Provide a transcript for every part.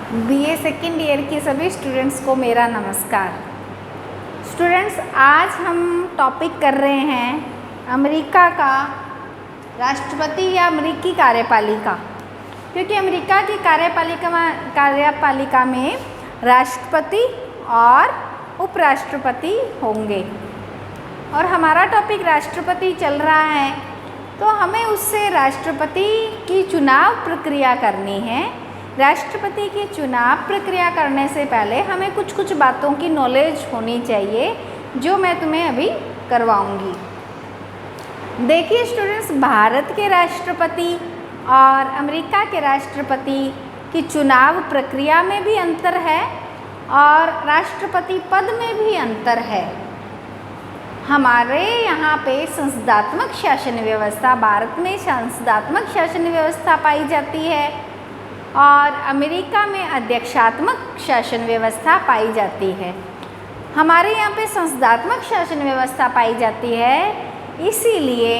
BA second year की सभी students को मेरा नमस्कार। स्टूडेंट्स, आज हम टॉपिक कर रहे हैं अमेरिका का राष्ट्रपति या अमेरिकी कार्यपालिका, क्योंकि अमेरिका की कार्यपालिका में राष्ट्रपति और उपराष्ट्रपति होंगे और हमारा टॉपिक राष्ट्रपति चल रहा है, तो हमें उससे राष्ट्रपति की चुनाव प्रक्रिया करनी है। राष्ट्रपति की चुनाव प्रक्रिया करने से पहले हमें कुछ बातों की नॉलेज होनी चाहिए, जो मैं तुम्हें अभी करवाऊंगी। देखिए स्टूडेंट्स, भारत के राष्ट्रपति और अमेरिका के राष्ट्रपति की चुनाव प्रक्रिया में भी अंतर है और राष्ट्रपति पद में भी अंतर है। हमारे यहाँ पे संसदात्मक शासन व्यवस्था, भारत में संसदात्मक शासन व्यवस्था पाई जाती है और अमेरिका में अध्यक्षात्मक शासन व्यवस्था पाई जाती है। हमारे यहाँ पे संसदात्मक शासन व्यवस्था पाई जाती है, इसीलिए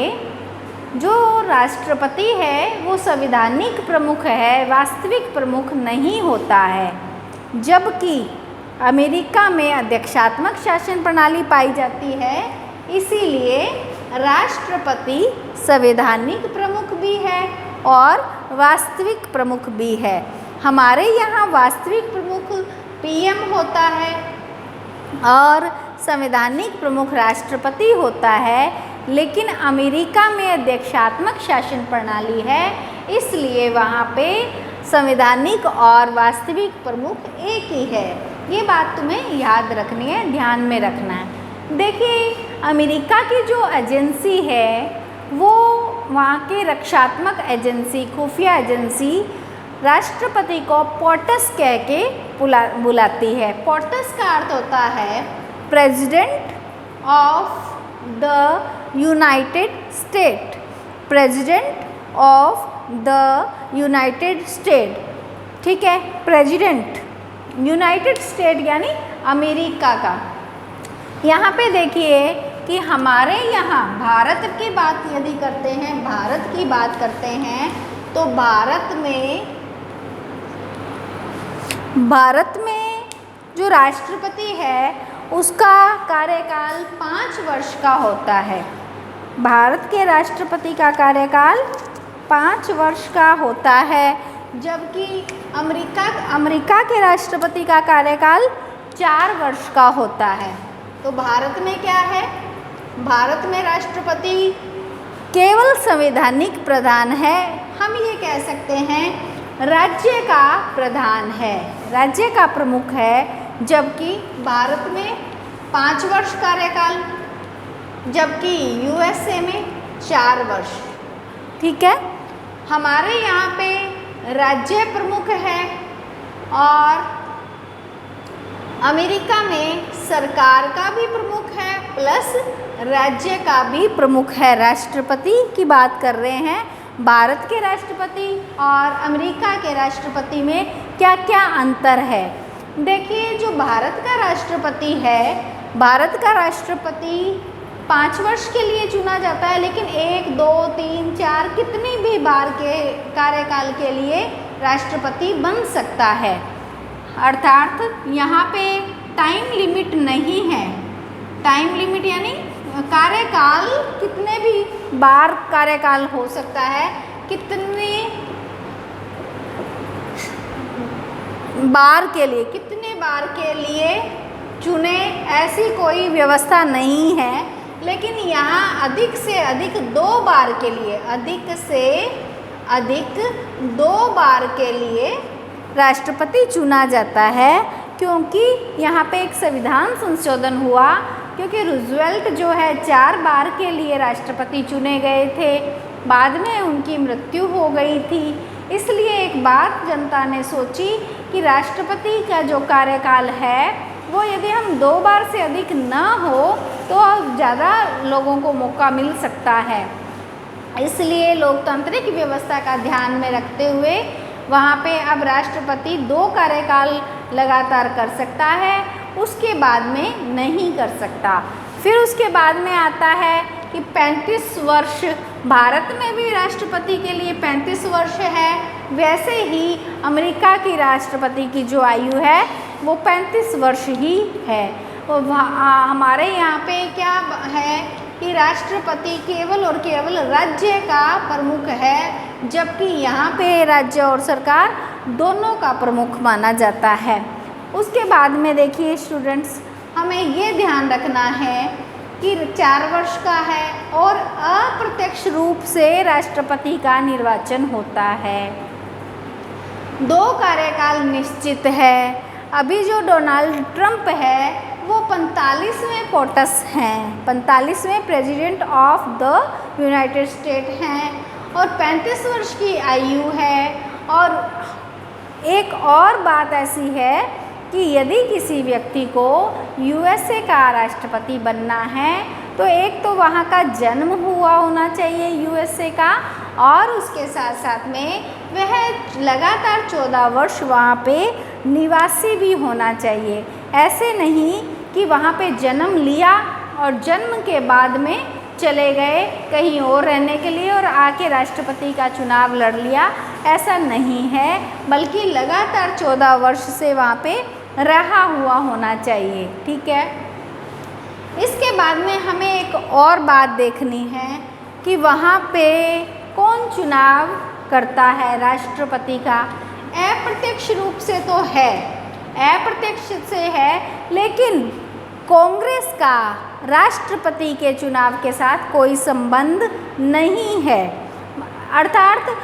जो राष्ट्रपति है वो संवैधानिक प्रमुख है, वास्तविक प्रमुख नहीं होता है, जबकि अमेरिका में अध्यक्षात्मक शासन प्रणाली पाई जाती है, इसीलिए राष्ट्रपति संवैधानिक प्रमुख भी है और वास्तविक प्रमुख भी है। हमारे यहाँ वास्तविक प्रमुख पीएम होता है और संवैधानिक प्रमुख राष्ट्रपति होता है, लेकिन अमेरिका में अध्यक्षात्मक शासन प्रणाली है, इसलिए वहाँ पे संवैधानिक और वास्तविक प्रमुख एक ही है। ये बात तुम्हें याद रखनी है, ध्यान में रखना है। देखिए, अमेरिका की जो एजेंसी है वो वहाँ के रक्षात्मक एजेंसी, खुफिया एजेंसी राष्ट्रपति को पोर्टस कह के बुलाती है। पोर्टस का अर्थ होता है president of the United state, president of the United state. ठीक है, प्रेसिडेंट यूनाइटेड स्टेट यानी अमेरिका का। यहाँ पे देखिए कि हमारे यहाँ भारत की बात यदि करते हैं, भारत की बात करते हैं, तो भारत में जो राष्ट्रपति है उसका कार्यकाल 5 वर्ष का होता है। भारत के राष्ट्रपति का कार्यकाल 5 वर्ष का होता है, जबकि अमेरिका के राष्ट्रपति का कार्यकाल 4 वर्ष का होता है। तो भारत में क्या है? भारत में राष्ट्रपति केवल संवैधानिक प्रधान है, हम ये कह सकते हैं राज्य का प्रधान है, राज्य का प्रमुख है, जबकि भारत में 5 वर्ष कार्यकाल, जबकि यूएसए में 4 वर्ष। ठीक है, हमारे यहाँ पे राज्य प्रमुख है और अमेरिका में सरकार का भी प्रमुख है प्लस राज्य का भी प्रमुख है। राष्ट्रपति की बात कर रहे हैं, भारत के राष्ट्रपति और अमेरिका के राष्ट्रपति में क्या क्या अंतर है। देखिए, जो भारत का राष्ट्रपति है, भारत का राष्ट्रपति 5 वर्ष के लिए चुना जाता है, लेकिन 1, 2, 3, 4 कितनी भी बार के कार्यकाल के लिए राष्ट्रपति बन सकता है। अर्थात यहाँ पे टाइम लिमिट नहीं है। टाइम लिमिट यानी कार्यकाल कितने भी बार कार्यकाल हो सकता है, कितने बार के लिए चुने, ऐसी कोई व्यवस्था नहीं है। लेकिन यहाँ अधिक से अधिक 2 बार के लिए, अधिक से अधिक 2 बार के लिए राष्ट्रपति चुना जाता है, क्योंकि यहाँ पे एक संविधान संशोधन हुआ, क्योंकि रूजवेल्ट जो है 4 बार के लिए राष्ट्रपति चुने गए थे, बाद में उनकी मृत्यु हो गई थी। इसलिए एक बात जनता ने सोची कि राष्ट्रपति का जो कार्यकाल है वो यदि हम 2 बार से अधिक न हो तो ज़्यादा लोगों को मौका मिल सकता है। इसलिए लोकतांत्रिक व्यवस्था का ध्यान में रखते हुए वहाँ पे अब राष्ट्रपति 2 कार्यकाल लगातार कर सकता है, उसके बाद में नहीं कर सकता। फिर उसके बाद में आता है कि 35 वर्ष भारत में भी राष्ट्रपति के लिए 35 वर्ष है, वैसे ही अमेरिका की राष्ट्रपति की जो आयु है वो 35 वर्ष ही है। और हमारे यहाँ पे क्या है कि राष्ट्रपति केवल और केवल राज्य का प्रमुख है, जबकि यहाँ पे राज्य और सरकार दोनों का प्रमुख माना जाता है। उसके बाद में देखिए स्टूडेंट्स, हमें ये ध्यान रखना है कि 4 वर्ष का है और अप्रत्यक्ष रूप से राष्ट्रपति का निर्वाचन होता है। 2 कार्यकाल निश्चित है। अभी जो डोनाल्ड ट्रंप है वो 45वें पोटस हैं, 45वें president of the United State हैं और 35 वर्ष की आयु है। और एक और बात ऐसी है कि यदि किसी व्यक्ति को यूएसए का राष्ट्रपति बनना है तो एक तो वहाँ का जन्म हुआ होना चाहिए यूएसए का, और उसके साथ साथ में वह लगातार 14 वर्ष वहाँ पे निवासी भी होना चाहिए। ऐसे नहीं कि वहाँ पे जन्म लिया और जन्म के बाद में चले गए कहीं और रहने के लिए और आके राष्ट्रपति का चुनाव लड़ लिया, ऐसा नहीं है, बल्कि लगातार 14 वर्ष से वहाँ पे रहा हुआ होना चाहिए। ठीक है। इसके बाद में हमें एक और बात देखनी है कि वहाँ पे कौन चुनाव करता है राष्ट्रपति का। अप्रत्यक्ष रूप से तो है, अप्रत्यक्ष से है, लेकिन कांग्रेस का राष्ट्रपति के चुनाव के साथ कोई संबंध नहीं है। अर्थात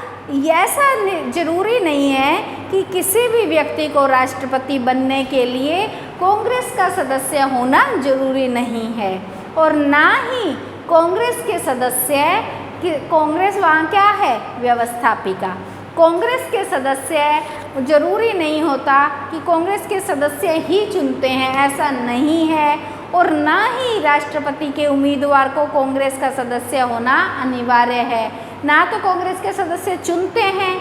ऐसा जरूरी नहीं है कि किसी भी व्यक्ति को राष्ट्रपति बनने के लिए कांग्रेस का सदस्य होना जरूरी नहीं है, और ना ही कांग्रेस के सदस्य कांग्रेस वहाँ क्या है, व्यवस्थापिका। कांग्रेस के सदस्य जरूरी नहीं होता कि कांग्रेस के सदस्य ही चुनते हैं, ऐसा नहीं है, और ना ही राष्ट्रपति के उम्मीदवार को कांग्रेस का सदस्य होना अनिवार्य है। ना तो कांग्रेस के सदस्य चुनते हैं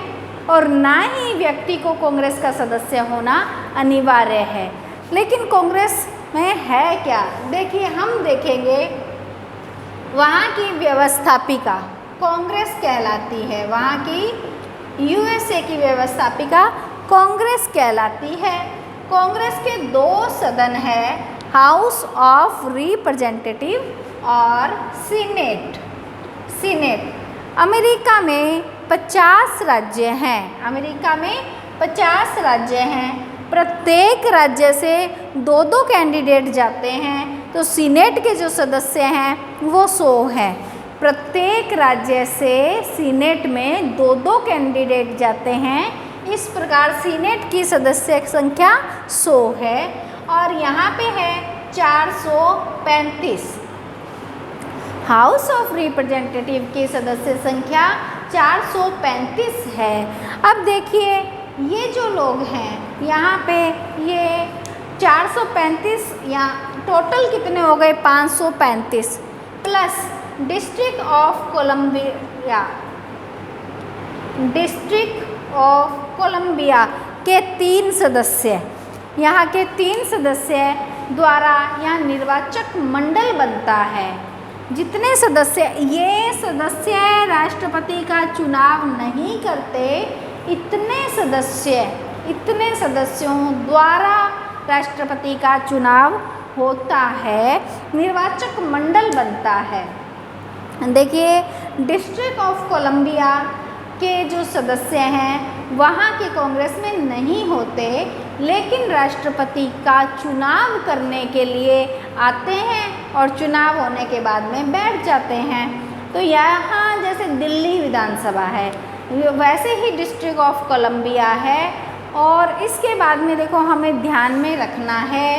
और ना ही व्यक्ति को कांग्रेस का सदस्य होना अनिवार्य है। लेकिन कांग्रेस में है क्या, देखिए हम देखेंगे वहाँ की व्यवस्थापिका कांग्रेस कहलाती है, वहाँ की यूएसए की व्यवस्थापिका कांग्रेस कहलाती है। कांग्रेस के 2 सदन है, हाउस ऑफ रिप्रेजेंटेटिव और सीनेट। अमेरिका में 50 राज्य हैं, अमेरिका में 50 राज्य हैं। प्रत्येक राज्य से 2-2 कैंडिडेट जाते हैं, तो सीनेट के जो सदस्य हैं वो 100 हैं। प्रत्येक राज्य से सीनेट में 2-2 कैंडिडेट जाते हैं। इस प्रकार सीनेट की सदस्य संख्या 100 है, और यहाँ पे है 435। हाउस ऑफ रिप्रेजेंटेटिव की सदस्य संख्या 435 है। अब देखिए ये जो लोग हैं यहाँ पे, ये 435 या टोटल कितने हो गए, 535 प्लस डिस्ट्रिक्ट ऑफ कोलंबिया के 3 सदस्य, यहाँ के 3 सदस्य द्वारा यहाँ निर्वाचक मंडल बनता है। जितने सदस्य, ये सदस्य राष्ट्रपति का चुनाव नहीं करते, इतने सदस्यों द्वारा राष्ट्रपति का चुनाव होता है, निर्वाचक मंडल बनता है। देखिए डिस्ट्रिक्ट ऑफ कोलंबिया के जो सदस्य हैं वहाँ के कांग्रेस में नहीं होते, लेकिन राष्ट्रपति का चुनाव करने के लिए आते हैं और चुनाव होने के बाद में बैठ जाते हैं। तो यहाँ जैसे दिल्ली विधानसभा है, वैसे ही डिस्ट्रिक्ट ऑफ कोलंबिया है। और इसके बाद में देखो हमें ध्यान में रखना है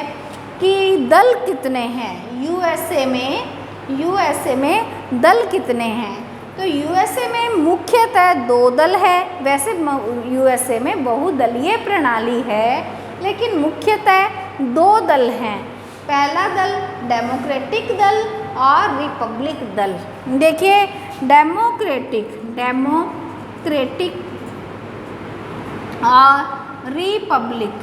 कि दल कितने हैं यूएसए में दल कितने हैं। तो यूएसए में मुख्यतः 2 दल है। वैसे यूएसए में बहुदलीय प्रणाली है, लेकिन मुख्यतः 2 दल हैं। पहला दल डेमोक्रेटिक दल और रिपब्लिक दल। देखिए डेमोक्रेटिक और रिपब्लिक,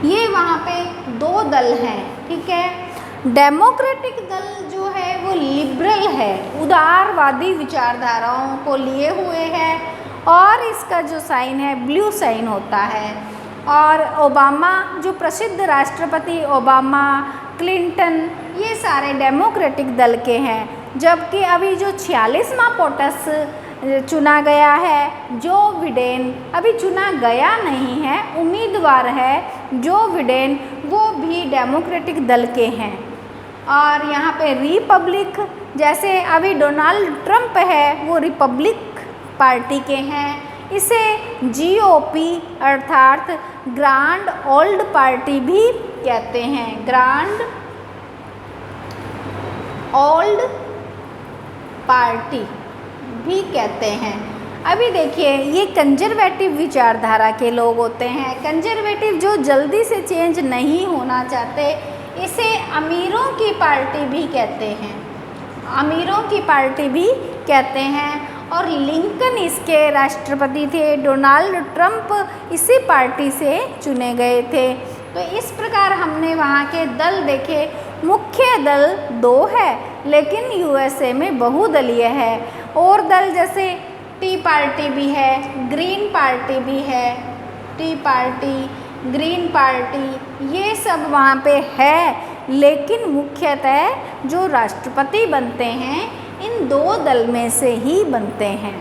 ये वहाँ पे 2 दल हैं। ठीक है। डेमोक्रेटिक दल जो है वो लिबरल है, उदारवादी विचारधाराओं को लिए हुए है और इसका जो साइन है ब्लू साइन होता है। और ओबामा जो प्रसिद्ध राष्ट्रपति ओबामा, क्लिंटन, ये सारे डेमोक्रेटिक दल के हैं। जबकि अभी जो 46वां पोटस चुना गया है, जो बिडेन, अभी चुना गया नहीं है, उम्मीदवार है जो बिडेन, वो भी डेमोक्रेटिक दल के हैं। और यहाँ पे रिपब्लिक, जैसे अभी डोनाल्ड ट्रंप है वो रिपब्लिक पार्टी के हैं। इसे जीओपी अर्थात ग्रांड ओल्ड पार्टी भी कहते हैं, ग्रांड ओल्ड पार्टी भी कहते हैं। अभी देखिए ये कंजर्वेटिव विचारधारा के लोग होते हैं। कंजर्वेटिव जो जल्दी से चेंज नहीं होना चाहते, इसे अमीरों की पार्टी भी कहते हैं, अमीरों की पार्टी भी कहते हैं। और लिंकन इसके राष्ट्रपति थे, डोनाल्ड ट्रंप इसी पार्टी से चुने गए थे। तो इस प्रकार हमने वहाँ के दल देखे। मुख्य दल 2 है, लेकिन यूएसए में बहुदलीय है। और दल जैसे टी पार्टी भी है, ग्रीन पार्टी भी है, टी पार्टी, ग्रीन पार्टी, ये सब वहाँ पे है। लेकिन मुख्यतः जो राष्ट्रपति बनते हैं इन 2 दल में से ही बनते हैं,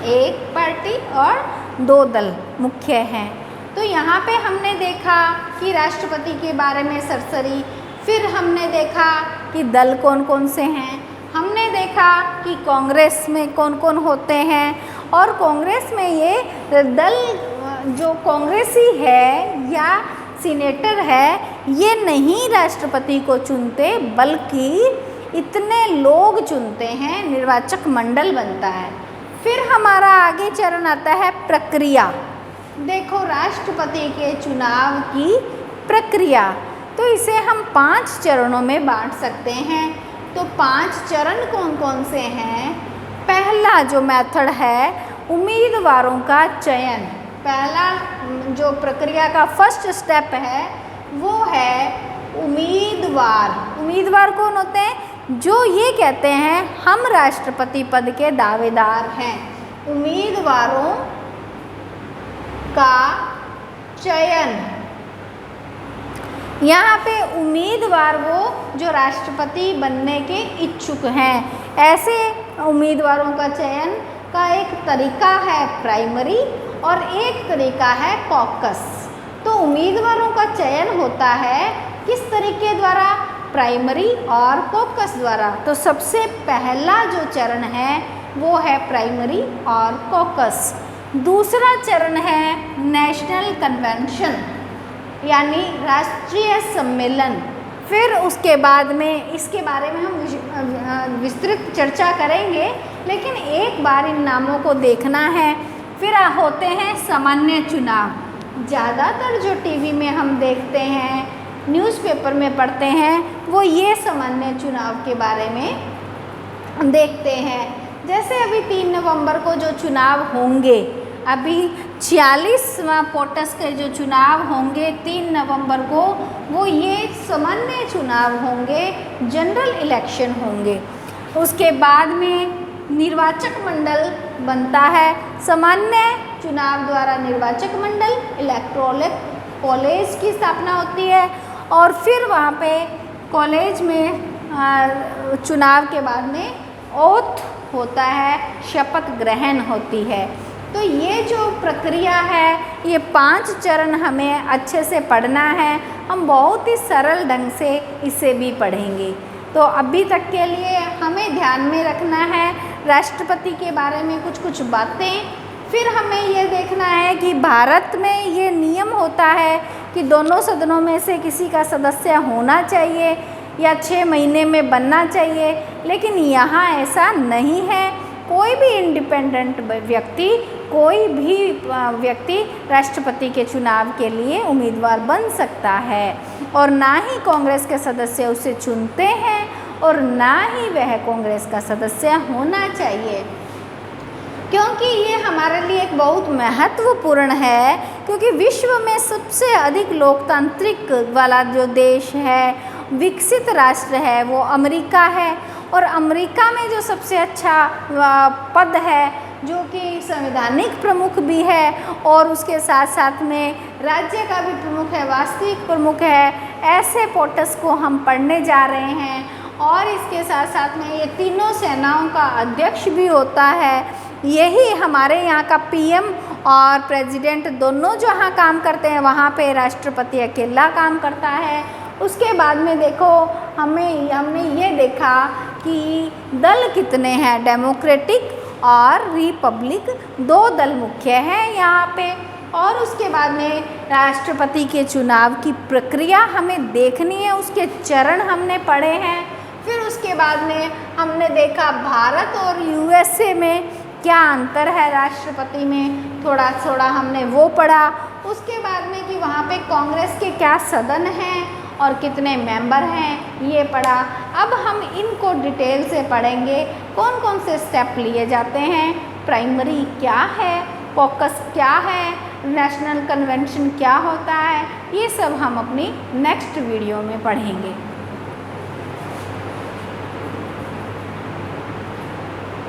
एक पार्टी और 2 दल मुख्य हैं। तो यहाँ पे हमने देखा कि राष्ट्रपति के बारे में सरसरी, फिर हमने देखा कि दल कौन कौन से हैं, हमने देखा कि कांग्रेस में कौन कौन होते हैं। और कांग्रेस में ये दल जो कांग्रेसी है या सीनेटर है, ये नहीं राष्ट्रपति को चुनते, बल्कि इतने लोग चुनते हैं, निर्वाचक मंडल बनता है। फिर हमारा आगे चरण आता है प्रक्रिया। देखो राष्ट्रपति के चुनाव की प्रक्रिया, तो इसे हम 5 चरणों में बांट सकते हैं। तो 5 चरण कौन कौन से हैं? पहला जो मेथड है उम्मीदवारों का चयन। पहला जो प्रक्रिया का फर्स्ट स्टेप है वो है उम्मीदवार। उम्मीदवार कौन होते हैं? जो ये कहते हैं हम राष्ट्रपति पद के दावेदार हैं। उम्मीदवारों का चयन, यहाँ पे उम्मीदवार वो जो राष्ट्रपति बनने के इच्छुक हैं। ऐसे उम्मीदवारों का चयन का एक तरीका है प्राइमरी और एक तरीका है कॉकस। तो उम्मीदवारों का चयन होता है किस तरीके द्वारा? प्राइमरी और कॉकस द्वारा। तो सबसे पहला जो चरण है वो है प्राइमरी और कॉकस। दूसरा चरण है नेशनल कन्वेंशन यानी राष्ट्रीय सम्मेलन। फिर उसके बाद में इसके बारे में हम विस्तृत चर्चा करेंगे, लेकिन एक बार इन नामों को देखना है। फिर होते हैं सामान्य चुनाव। ज़्यादातर जो टीवी में हम देखते हैं, न्यूज़पेपर में पढ़ते हैं, वो ये सामान्य चुनाव के बारे में देखते हैं। जैसे अभी 3 नवंबर को जो चुनाव होंगे, अभी 46वां पोटस के जो चुनाव होंगे 3 नवंबर को, वो ये सामान्य चुनाव होंगे, जनरल इलेक्शन होंगे। उसके बाद में निर्वाचक मंडल बनता है। सामान्य चुनाव द्वारा निर्वाचक मंडल, इलेक्टोरल कॉलेज की स्थापना होती है और फिर वहाँ पे कॉलेज में चुनाव के बाद में ओथ होता है, शपथ ग्रहण होती है। तो ये जो प्रक्रिया है, ये 5 चरण हमें अच्छे से पढ़ना है। हम बहुत ही सरल ढंग से इसे भी पढ़ेंगे। तो अभी तक के लिए हमें ध्यान में रखना है राष्ट्रपति के बारे में कुछ कुछ बातें। फिर हमें ये देखना है कि भारत में ये नियम होता है कि दोनों सदनों में से किसी का सदस्य होना चाहिए या 6 महीने में बनना चाहिए, लेकिन यहाँ ऐसा नहीं है। कोई भी इंडिपेंडेंट व्यक्ति, कोई भी व्यक्ति राष्ट्रपति के चुनाव के लिए उम्मीदवार बन सकता है और ना ही कांग्रेस के सदस्य उसे चुनते हैं और ना ही वह कांग्रेस का सदस्य होना चाहिए, क्योंकि ये हमारे लिए एक बहुत महत्वपूर्ण है। क्योंकि विश्व में सबसे अधिक लोकतांत्रिक वाला जो देश है विकसित राष्ट्र है वो अमेरिका है। और अमेरिका में जो सबसे अच्छा पद है जो कि संवैधानिक प्रमुख भी है और उसके साथ साथ में राज्य का भी प्रमुख है, वास्तविक प्रमुख है, ऐसे पोटस को हम पढ़ने जा रहे हैं। और इसके साथ साथ में ये तीनों सेनाओं का अध्यक्ष भी होता है। यही हमारे यहाँ का पीएम और प्रेसिडेंट दोनों जहाँ काम करते हैं वहाँ पे राष्ट्रपति अकेला काम करता है। उसके बाद में देखो हमने ये देखा कि दल कितने हैं, डेमोक्रेटिक और रिपब्लिक, दो दल मुख्य हैं यहाँ पे। और उसके बाद में राष्ट्रपति के चुनाव की प्रक्रिया हमें देखनी है, उसके चरण हमने पढ़े हैं। फिर उसके बाद में हमने देखा भारत और यूएसए में क्या अंतर है राष्ट्रपति में, थोड़ा थोड़ा हमने वो पढ़ा। उसके बाद में कि वहाँ पे कांग्रेस के क्या सदन हैं और कितने मेंबर हैं ये पढ़ा। अब हम इनको डिटेल से पढ़ेंगे, कौन कौन से स्टेप लिए जाते हैं, प्राइमरी क्या है, कॉकस क्या है, नेशनल कन्वेंशन क्या होता है, ये सब हम अपनी नेक्स्ट वीडियो में पढ़ेंगे।